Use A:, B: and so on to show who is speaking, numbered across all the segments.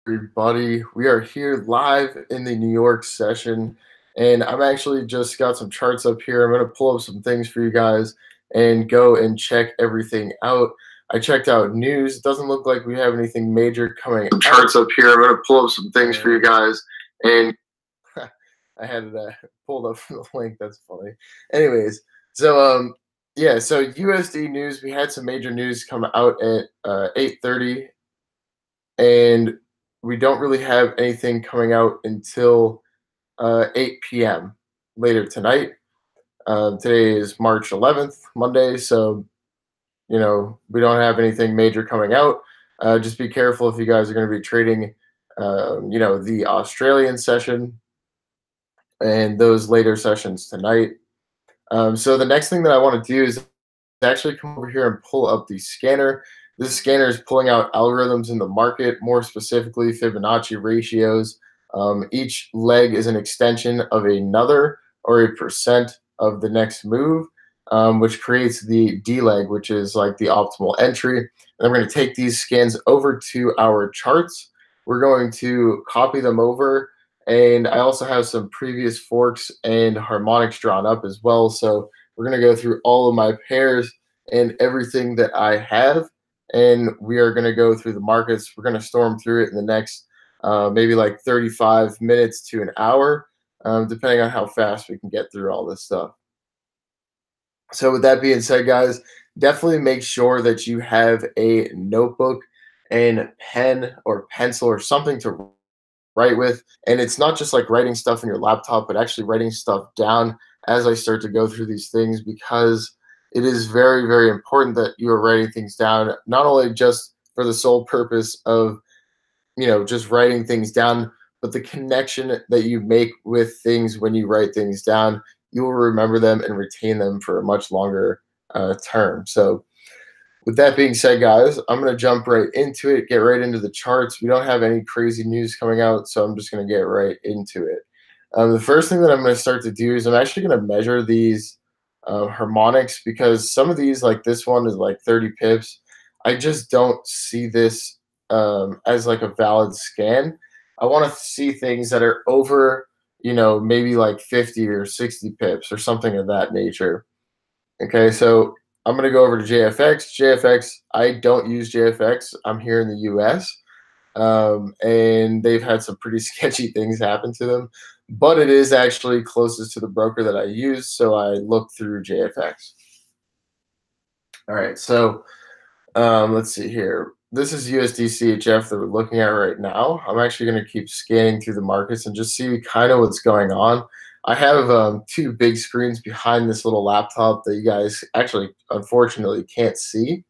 A: Everybody? We are here live in the New York session, and I'm actually just got some charts up here. I'm going to pull up some things for you guys and go and check everything out. I checked out news. It doesn't look like we have anything major coming out. Charts up here. I'm going to pull up some things for you guys, and I had it pulled up from the link. That's funny. Anyways, yeah, so USD news. We had some major news come out at 8:30, and we don't really have anything coming out until 8 p.m. later tonight. Today is March 11th, Monday, so we don't have anything major coming out. Just be careful if you guys are going to be trading, the Australian session and those later sessions tonight. So the next thing that I want to do is actually come over here and pull up the scanner. This scanner is pulling out algorithms in the market, more specifically Fibonacci ratios. Each leg is an extension of another or a percent of the next move, which creates the D leg, which is like the optimal entry. And we're going to take these scans over to our charts. We're going to copy them over. And I also have some previous forks and harmonics drawn up as well. So we're going to go through all of my pairs and everything that I have, and we are going to go through the markets. We're going to storm through it in the next maybe like 35 minutes to an hour, depending on how fast we can get through all this stuff. So with that being said, guys, definitely make sure that you have a notebook and pen or pencil or something to write with. And it's not just like writing stuff in your laptop, but actually writing stuff down as I start to go through these things, because it is very, very important that you are writing things down, not only just for the sole purpose of, just writing things down, but the connection that you make with things when you write things down, you will remember them and retain them for a much longer term. So with that being said, guys, I'm going to jump right into it, get right into the charts. We don't have any crazy news coming out, so I'm just going to get right into it. The first thing that I'm going to start to do is I'm actually going to measure these harmonics, because some of these, like this one is like 30 pips. I just don't see this as like a valid scan. I want to see things that are over, maybe like 50 or 60 pips or something of that nature. Okay, so I'm going to go over to JFX. JFX, I don't use JFX. I'm here in the US, and they've had some pretty sketchy things happen to them, but it is actually closest to the broker that I use, so I look through JFX. All right, so let's see here. This is USD CHF that we're looking at right now. I'm actually going to keep scanning through the markets and just see kind of what's going on. I have two big screens behind this little laptop that you guys actually, unfortunately, can't see.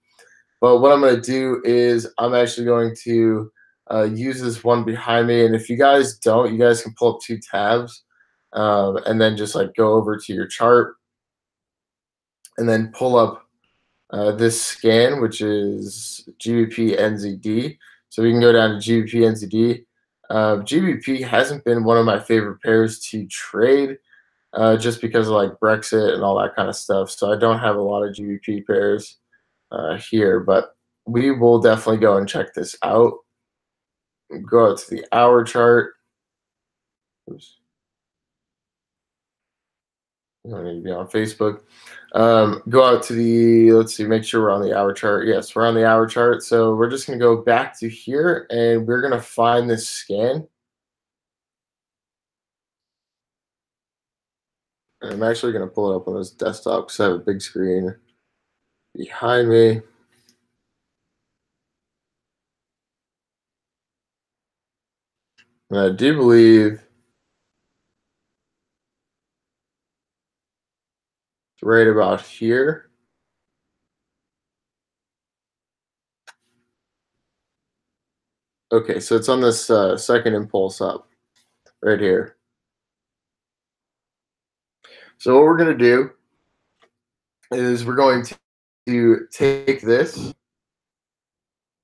A: But what I'm going to do is I'm actually going to use this one behind me. And if you guys don't, you guys can pull up two tabs and then just like go over to your chart and then pull up this scan, which is GBP NZD. So we can go down to GBP NZD. GBP hasn't been one of my favorite pairs to trade just because of like Brexit and all that kind of stuff. So I don't have a lot of GBP pairs here, but we will definitely go and check this out. Go out to the hour chart. Oops. I don't need to be on Facebook. Go out to the, let's see, make sure we're on the hour chart. Yes, we're on the hour chart. So we're just going to go back to here and we're going to find this scan. And I'm actually going to pull it up on this desktop because I have a big screen behind me. And I do believe it's right about here. Okay, so it's on this second impulse up right here. So what we're going to do is we're going to take this,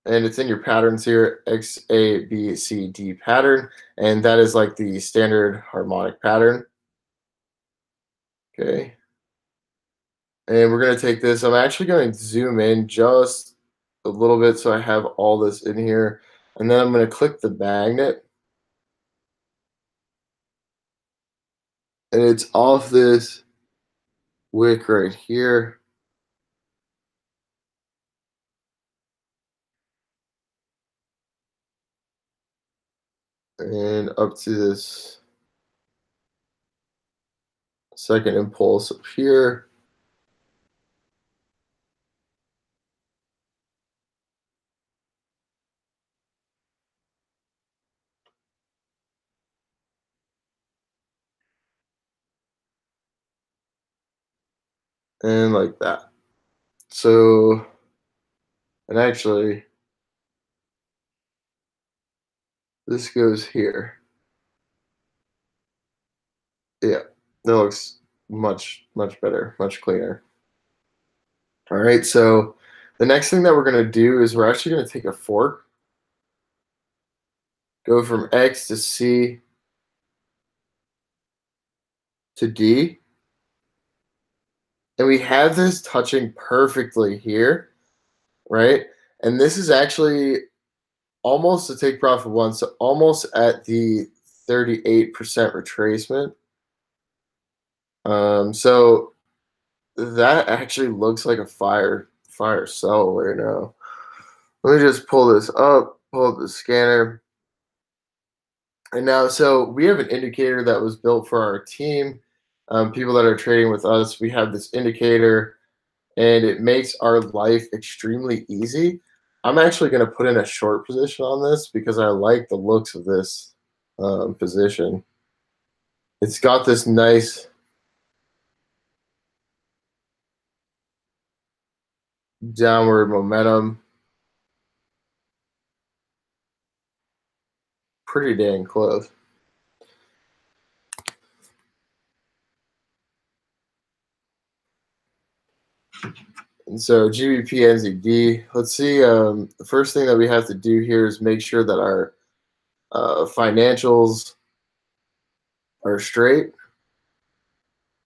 A: and it's in your patterns here, X, A, B, C, D pattern, and that is like the standard harmonic pattern. Okay. And we're going to take this. I'm actually going to zoom in just a little bit so I have all this in here. And then I'm going to click the magnet, and it's off this wick right here. And up to this second impulse up here. And like that. So, and actually, this goes here. Yeah, that looks much better, much cleaner. All right, so the next thing that we're going to do is we're actually going to take a fork, go from X to C to D, and we have this touching perfectly here, right? And this is actually almost a take profit one, so almost at the 38% retracement. So that actually looks like a fire sell right now. Let me just pull this up, pull up the scanner. And now, so we have an indicator that was built for our team. People that are trading with us, we have this indicator, and it makes our life extremely easy. I'm actually going to put in a short position on this because I like the looks of this position. It's got this nice downward momentum. Pretty dang close. And so GBP NZD, let's see. The first thing that we have to do here is make sure that our financials are straight.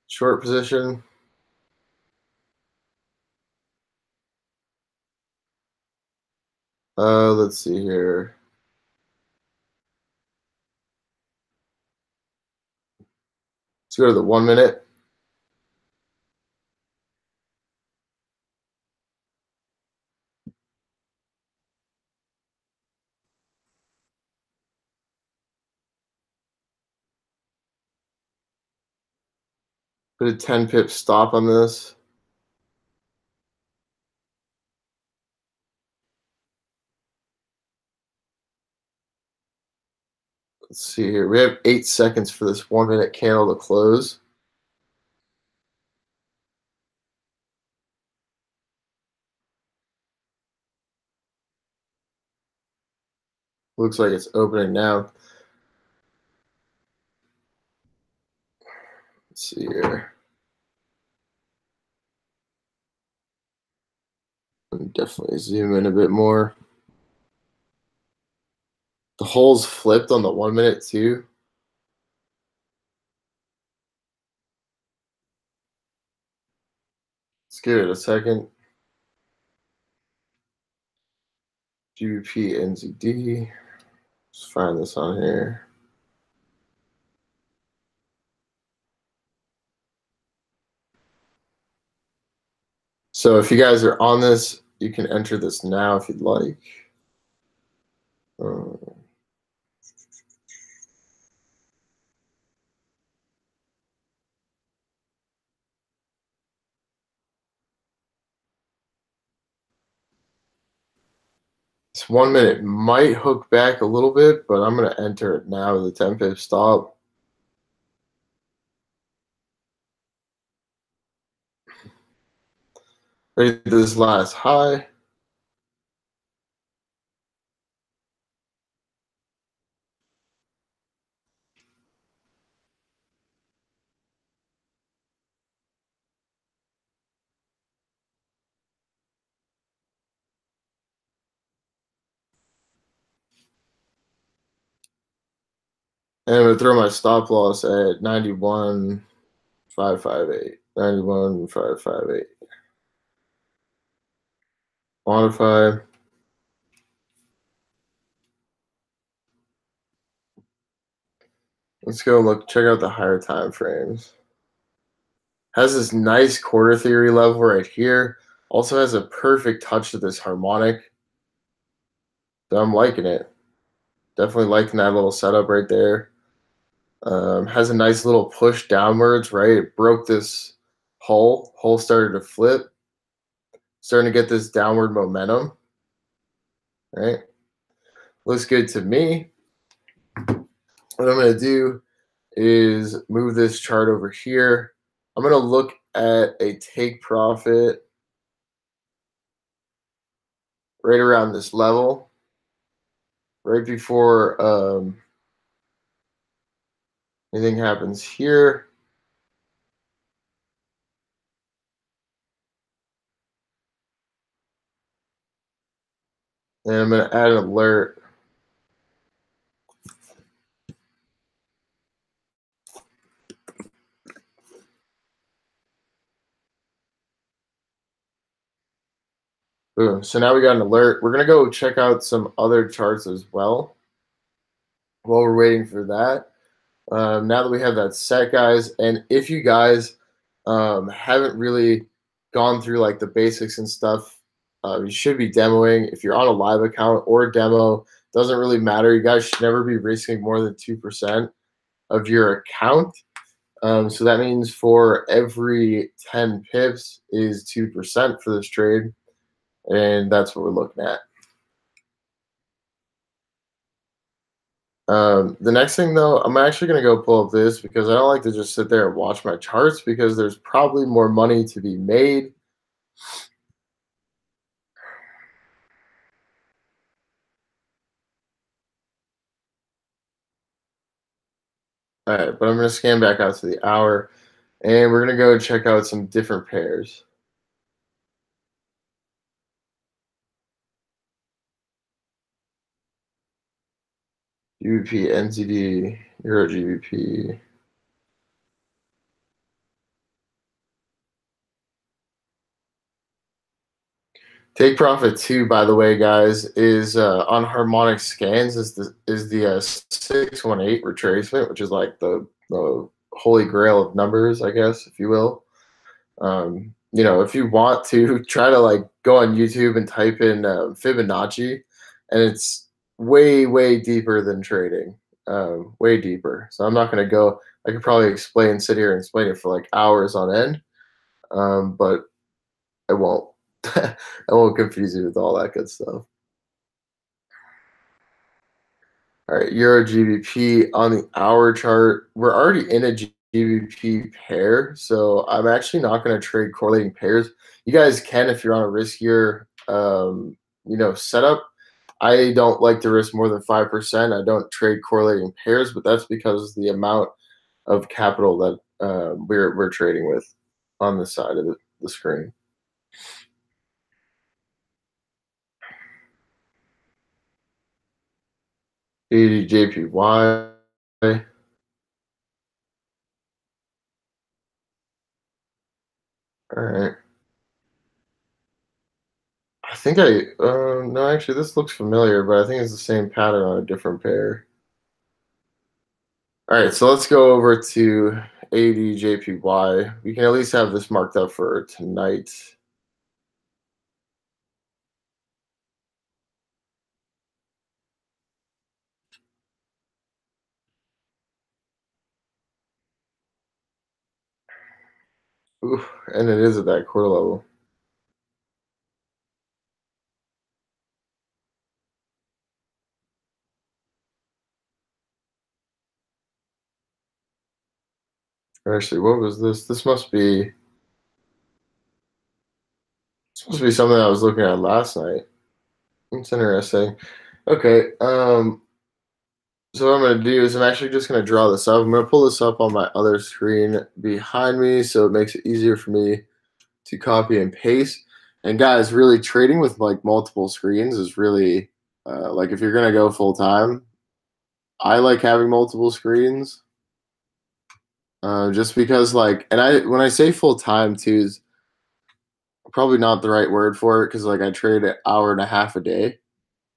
A: Short position. Let's see here. Let's go to the 1 minute. Put a 10 pip stop on this. Let's see here. We have 8 seconds for this 1 minute candle to close. Looks like it's opening now. Let's see here. Definitely zoom in a bit more. The holes flipped on the 1 minute too. Let's give it a second. GBP NZD. Let's find this on here. So if you guys are on this, you can enter this now if you'd like. This 1 minute might hook back a little bit, but I'm going to enter it now with a 10 pip stop. Ready to this last high. And I'm going to throw my stop loss at 91,558. 91,558. Quantify. Let's go look, check out the higher time frames. Has this nice quarter theory level right here. Also has a perfect touch to this harmonic. So I'm liking it. Definitely liking that little setup right there. Has a nice little push downwards, right? It broke this hull. Hull started to flip. Starting to get this downward momentum, right? Looks good to me. What I'm going to do is move this chart over here. I'm going to look at a take profit right around this level, right before anything happens here. And I'm going to add an alert. Boom. So now we got an alert. We're going to go check out some other charts as well while we're waiting for that. Now that we have that set, guys, and if you guys haven't really gone through like the basics and stuff, you should be demoing. If you're on a live account or a demo, doesn't really matter. You guys should never be risking more than 2% of your account. So that means for every 10 pips is 2% for this trade, and that's what we're looking at. The next thing, though, I'm actually going to go pull up this because I don't like to just sit there and watch my charts because there's probably more money to be made. All right, but I'm going to scan back out to the hour, and we're going to go check out some different pairs. GBP, NZD, Euro GBP. Take profit 2, by the way, guys, is on harmonic scans is the 618 retracement, which is like the holy grail of numbers, I guess, if you will. If you want to try to like go on YouTube and type in Fibonacci, and it's way deeper than trading, way deeper. So I'm not going to go. I could probably sit here and explain it for like hours on end, but I won't. I won't confuse you with all that good stuff. All right, Euro GBP on the hour chart. We're already in a GBP pair, so I'm actually not going to trade correlating pairs. You guys can if you're on a riskier, setup. I don't like to risk more than 5%. I don't trade correlating pairs, but that's because the amount of capital that we're trading with on the side of the screen. ADJPY. All right. I think no, actually, this looks familiar, but I think it's the same pattern on a different pair. All right, so let's go over to ADJPY. We can at least have this marked up for tonight. Ooh, and it is at that core level. Actually, what was this? This must be something I was looking at last night. It's interesting. Okay, so what I'm going to do is I'm actually just going to draw this up. I'm going to pull this up on my other screen behind me so it makes it easier for me to copy and paste. And guys, really trading with like multiple screens is really like if you're going to go full time, I like having multiple screens just because like, and when I say full time too is probably not the right word for it because like I trade an hour and a half a day,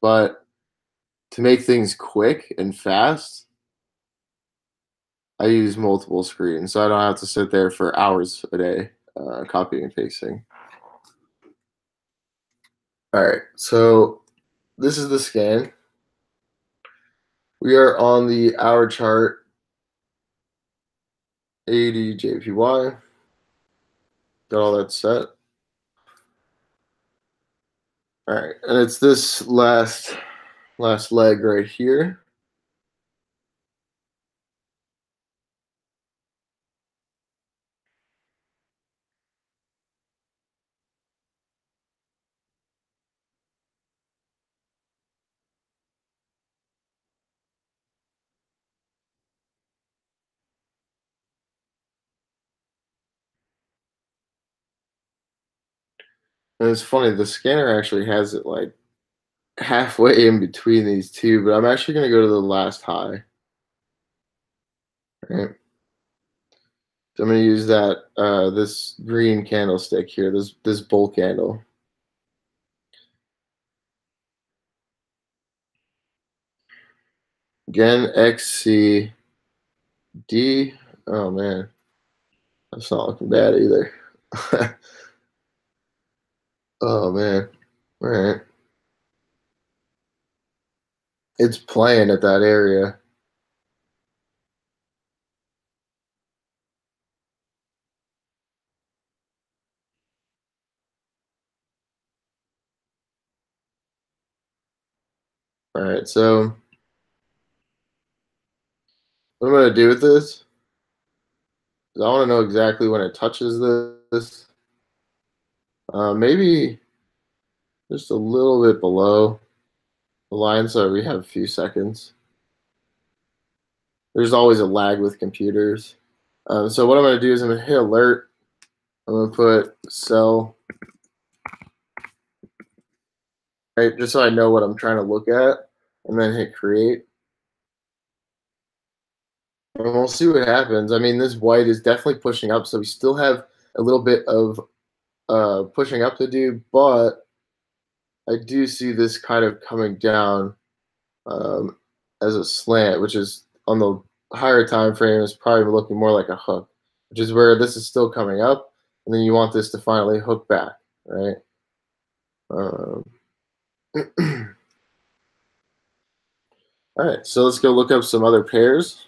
A: but to make things quick and fast, I use multiple screens, so I don't have to sit there for hours a day copying and pasting. All right, so this is the scan. We are on the hour chart, 80 JPY. Got all that set. All right, and it's this last leg right here. And it's funny, the scanner actually has it like halfway in between these two, but I'm actually going to go to the last high. Right? So I'm going to use that this green candlestick here, this bull candle. Again, XCD. Oh man, that's not looking bad either. Oh man. All right. It's playing at that area. All right. So what I'm going to do with this is I want to know exactly when it touches this. Maybe just a little bit below the line so we have a few seconds. There's always a lag with computers. So what I'm going to do is I'm going to hit alert. I'm going to put sell, right, just so I know what I'm trying to look at, and then hit create. And we'll see what happens. I mean, this white is definitely pushing up, so we still have a little bit of pushing up to do, but I do see this kind of coming down um, as a slant, which is on the higher time frame is probably looking more like a hook, which is where this is still coming up, and then you want this to finally hook back, right? Um, all right, so let's go look up some other pairs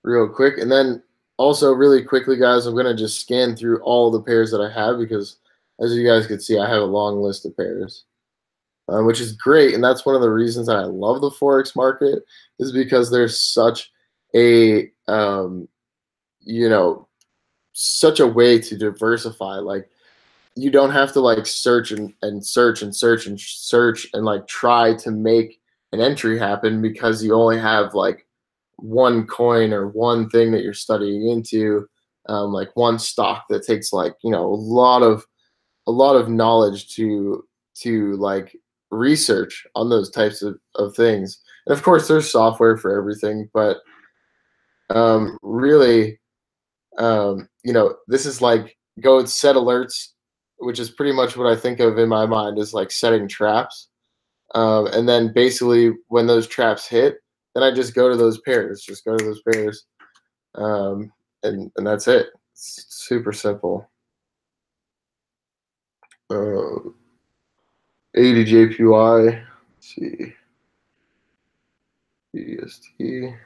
A: real quick, and then also really quickly, guys, I'm gonna just scan through all the pairs that I have because, as you guys can see, I have a long list of pairs. Which is great, and that's one of the reasons that I love the forex market is because there's such a you know such a way to diversify. Like you don't have to like search and search and search and search and like try to make an entry happen because you only have like one coin or one thing that you're studying into, like one stock that takes like a lot of knowledge to like research on those types of things. And of course there's software for everything, but really this is like go and set alerts, which is pretty much what I think of in my mind is like setting traps. And then basically when those traps hit, then I just go to those pairs, just go to those pairs. Um, and that's it. It's super simple. 80 JPY. Let's see. BST.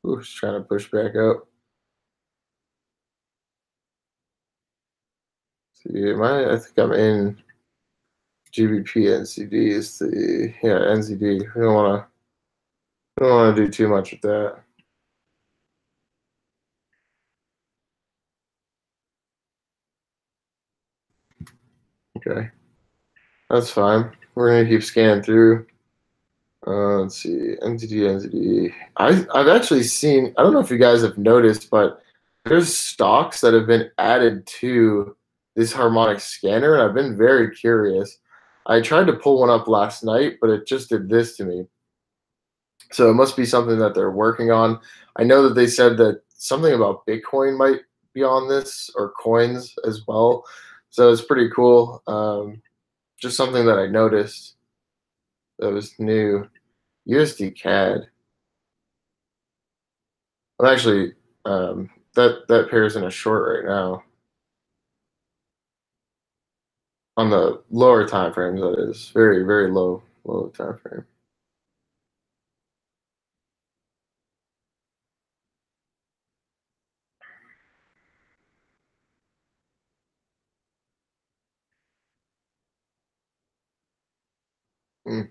A: Ooh, it's trying to push back up. See, I think I'm in GBP NCD is the NZD. We don't want to do too much with that. Okay, that's fine. We're gonna keep scanning through. Let's see, NZD. I've actually seen. I don't know if you guys have noticed, but there's stocks that have been added to this harmonic scanner, and I've been very curious. I tried to pull one up last night, but it just did this to me. So it must be something that they're working on. I know that they said that something about Bitcoin might be on this or coins as well. So it's pretty cool. Just something that I noticed that was new. USD CAD. I'm actually that pair's in a short right now on the lower time frames. That is very low time frame. Mm.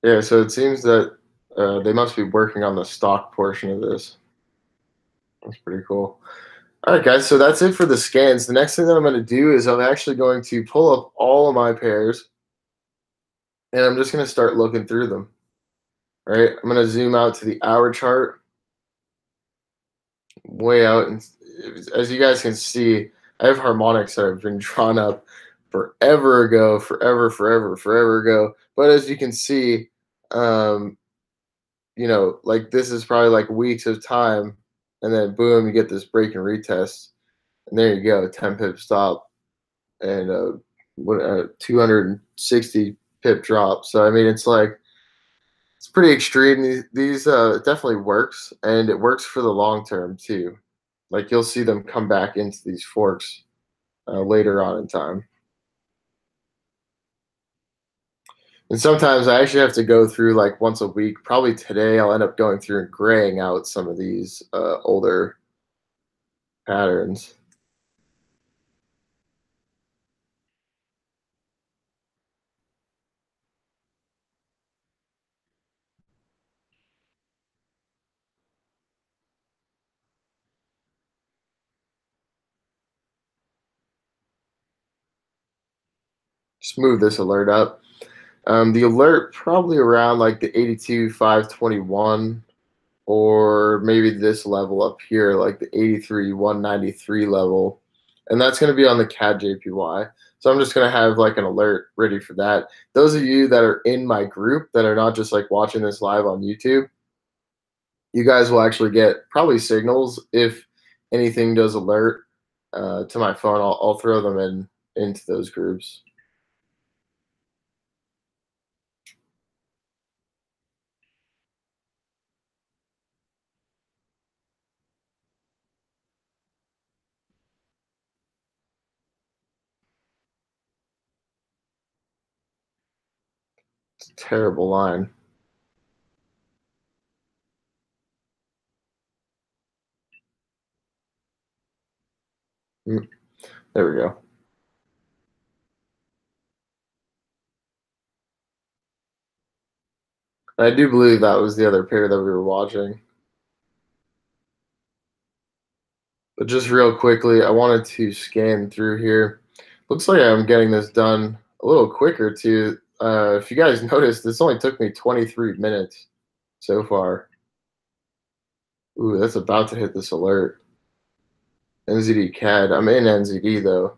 A: Yeah, so it seems that they must be working on the stock portion of this. That's pretty cool. All right, guys. So that's it for the scans. The next thing that I'm going to do is I'm actually going to pull up all of my pairs, and I'm just going to start looking through them. All right. I'm going to zoom out to the hour chart, way out, and as you guys can see, I have harmonics that have been drawn up forever ago, forever ago. But as you can see, um, like this is probably like weeks of time, and then boom, you get this break and retest, and there you go, 10 pip stop, and what 260 pip drop. So I mean, it's like it's pretty extreme. These it definitely works, and it works for the long term too. Like you'll see them come back into these forks later on in time. And sometimes I actually have to go through like once a week. Probably today I'll end up going through and graying out some of these older patterns. Just move this alert up. The alert probably around like the 82 521, or maybe this level up here, like the 83 193 level, and that's going to be on the CAD JPY. So I'm just going to have like an alert ready for that. Those of you that are in my group that are not just like watching this live on YouTube, you guys will actually get probably signals if anything does alert to my phone. I'll throw them into those groups. It's a terrible line. Mm, there we go. I do believe that was the other pair that we were watching. But just real quickly, I wanted to scan through here. Looks like I'm getting this done a little quicker too. If you guys noticed, this only took me 23 minutes so far. Ooh, that's about to hit this alert. NZD CAD. I'm in NZD though.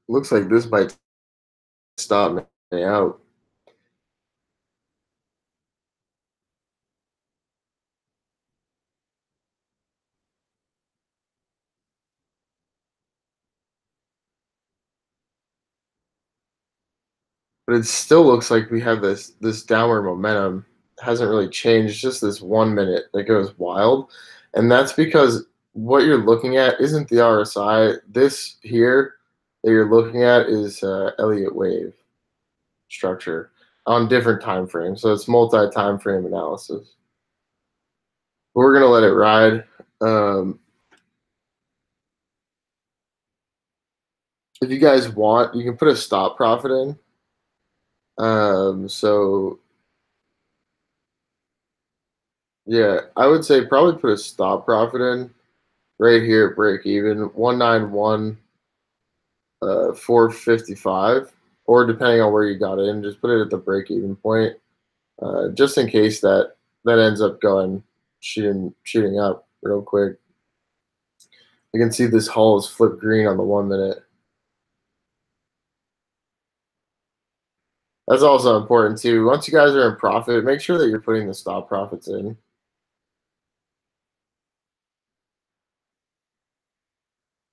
A: Looks like this might stop me out. But it still looks like we have this downward momentum. It hasn't really changed. It's just this 1 minute that goes wild. And that's because what you're looking at isn't the RSI. This here that you're looking at is Elliott wave structure on different time frames. So it's multi time frame analysis. But we're gonna let it ride. Um, if you guys want, you can put a stop profit in. So yeah, I would say probably put a stop profit in right here at break even 191. 455, or depending on where you got in, just put it at the break even point, just in case that ends up going shooting up real quick. You can see this hull is flipped green on the 1 minute. That's also important too. Once you guys are in profit, make sure that you're putting the stop profits in.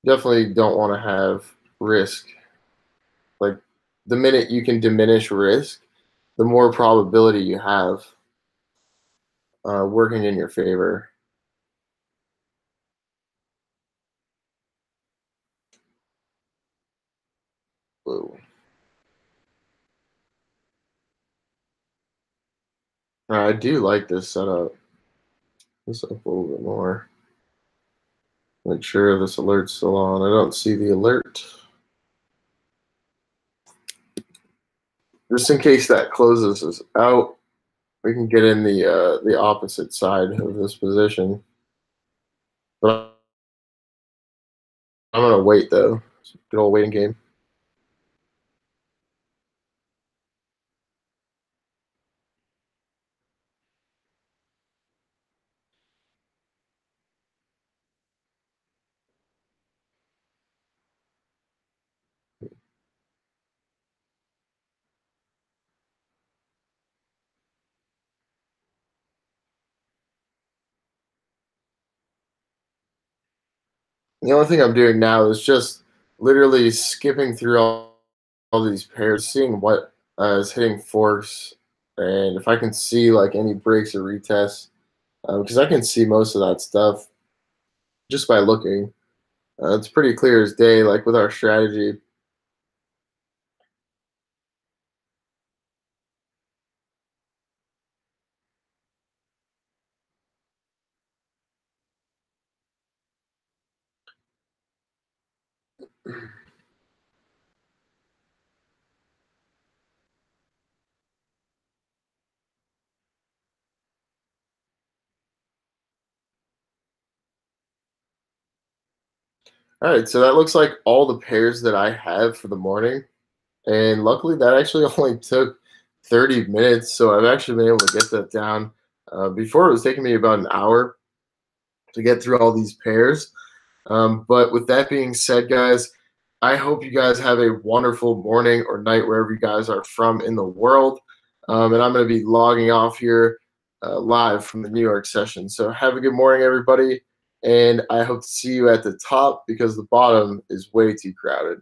A: Definitely don't want to have risk. Like the minute you can diminish risk, the more probability you have working in your favor. Whoa. I do like this setup. This up a little bit more. Make sure this alert's still on. I don't see the alert. Just in case that closes us out, we can get in the opposite side of this position. But I'm gonna wait though. Good old waiting game. The only thing I'm doing now is just literally skipping through all these pairs, seeing what is hitting force, and if I can see like any breaks or retests, because I can see most of that stuff just by looking. It's pretty clear as day, like with our strategy. All right, so that looks like all the pairs that I have for the morning. And luckily, that actually only took 30 minutes. So I've actually been able to get that down. Before, it was taking me about an hour to get through all these pairs. But with that being said, guys, I hope you guys have a wonderful morning or night wherever you guys are from in the world. And I'm going to be logging off here live from the New York session. So have a good morning, everybody. And I hope to see you at the top because the bottom is way too crowded.